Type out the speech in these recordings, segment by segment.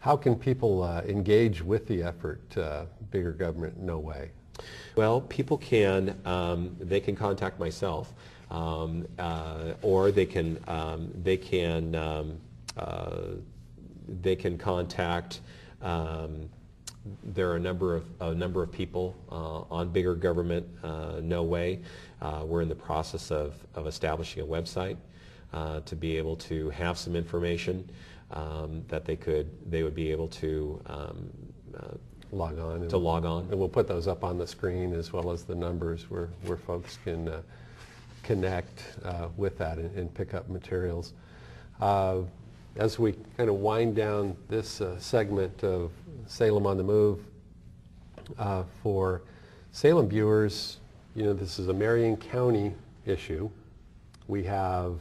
How can people engage with the effort, Bigger Government, No Way? Well, people can, they can contact myself, or they can contact, there are a number of people on Bigger Government No Way. We're in the process of establishing a website to be able to have some information that they would be able to log on. And we'll put those up on the screen, as well as the numbers where folks can connect with that and pick up materials. As we kind of wind down this segment of Salem on the Move, for Salem viewers, this is a Marion County issue. We have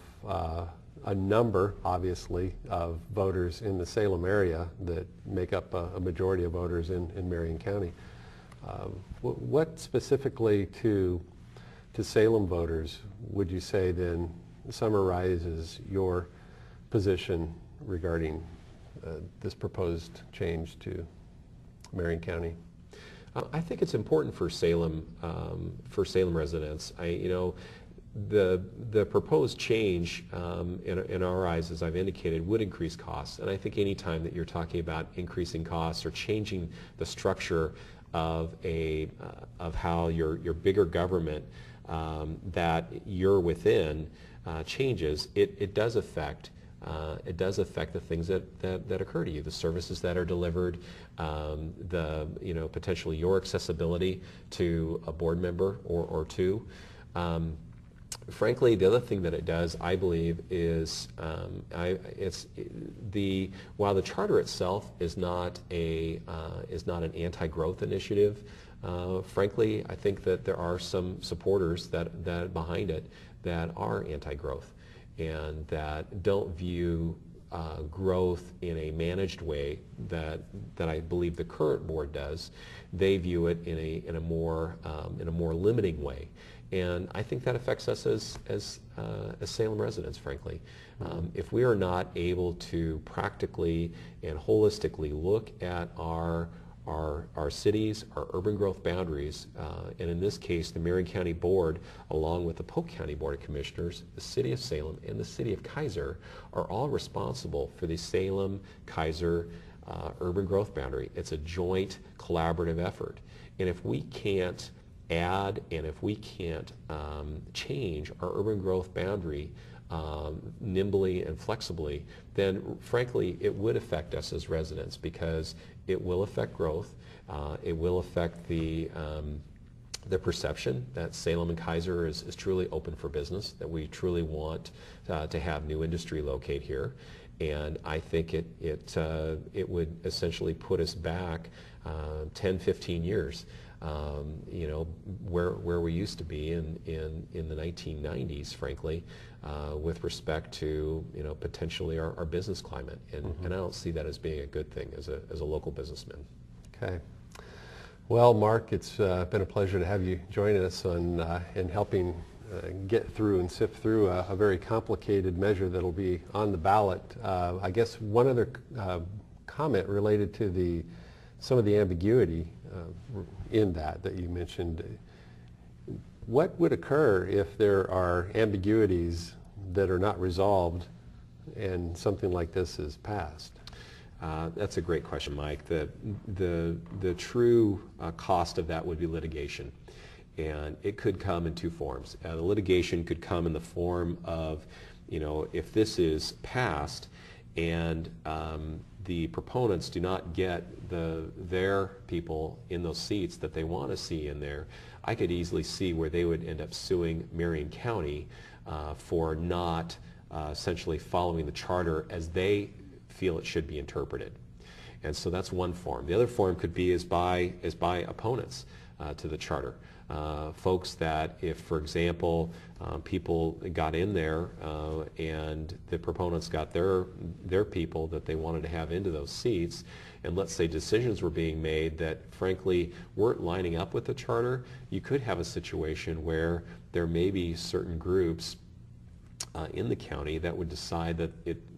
a number, obviously, of voters in the Salem area that make up a majority of voters in Marion County. What specifically to Salem voters would you say then summarizes your position regarding this proposed change to Marion County? I think it's important for Salem residents. The proposed change in our eyes, as I've indicated, would increase costs. And I think any time that you're talking about increasing costs or changing the structure of how your bigger government that you're within changes, it does affect the things that occur to you, the services that are delivered, potentially your accessibility to a board member or two. Frankly, the other thing that it does, I believe, is while the charter itself is not an anti-growth initiative. Frankly, I think that there are some supporters that behind it that are anti-growth and that don't view growth in a managed way that I believe the current board does. They view it in a more limiting way. And I think that affects us as Salem residents, frankly. If we are not able to practically and holistically look at our cities, our urban growth boundaries, and in this case, the Marion County Board, along with the Polk County Board of Commissioners, the City of Salem, and the City of Kaiser, are all responsible for the Salem-Kaiser urban growth boundary. It's a joint collaborative effort. And if we can't add and if we can't change our urban growth boundary nimbly and flexibly, then frankly it would affect us as residents, because it will affect growth. It will affect the perception that Salem and Kaiser is truly open for business, that we truly want to have new industry locate here. And I think it would essentially put us back 10, 15 years. Where we used to be in the 1990s, frankly, with respect to potentially our business climate, and I don't see that as being a good thing as a local businessman. Okay. Well, Mark, it's been a pleasure to have you join us in helping get through and sift through a very complicated measure that'll be on the ballot. I guess one other comment related to some of the ambiguity in that you mentioned. What would occur if there are ambiguities that are not resolved and something like this is passed? That's a great question, Mike. The true cost of that would be litigation, and it could come in two forms. The litigation could come in the form of, if this is passed and the proponents do not get their people in those seats that they want to see in there, I could easily see where they would end up suing Marion County for not essentially following the charter as they feel it should be interpreted. And so that's one form. The other form could be is by opponents to the charter. Folks that, if, for example, people got in there and the proponents got their people that they wanted to have into those seats, and let's say decisions were being made that frankly weren't lining up with the charter, you could have a situation where there may be certain groups in the county that would decide that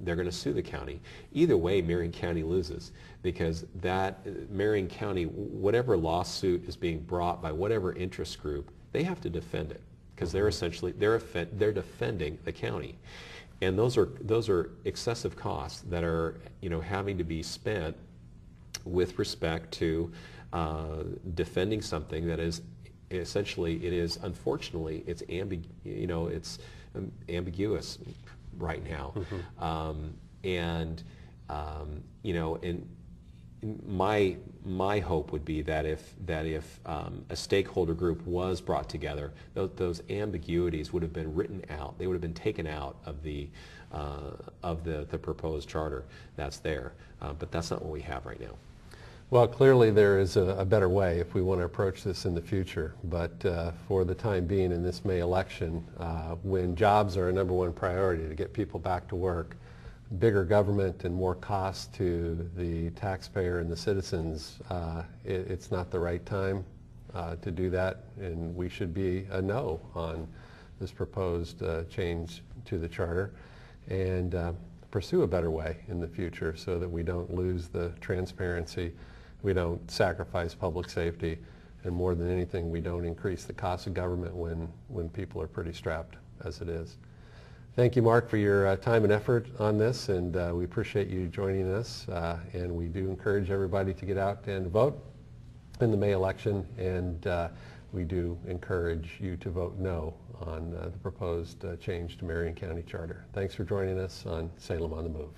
they're going to sue the county. Either way, Marion County loses, because that Marion County, whatever lawsuit is being brought by whatever interest group, they have to defend it, because they're essentially they're defending the county, and those are excessive costs that are having to be spent with respect to defending something that is essentially, unfortunately it's ambiguous right now. And my hope would be that if a stakeholder group was brought together, those ambiguities would have been written out. They would have been taken out of the proposed charter that's there. But that's not what we have right now. Well, clearly there is a better way if we want to approach this in the future, but for the time being in this May election, when jobs are a #1 priority to get people back to work, bigger government and more cost to the taxpayer and the citizens, it's not the right time to do that, and we should be a no on this proposed change to the charter, and pursue a better way in the future so that we don't lose the transparency, we don't sacrifice public safety, and more than anything, we don't increase the cost of government when people are pretty strapped as it is. Thank you, Mark, for your time and effort on this, and we appreciate you joining us, and we do encourage everybody to get out and vote in the May election, and we do encourage you to vote no on the proposed change to Marion County Charter. Thanks for joining us on Salem on the Move.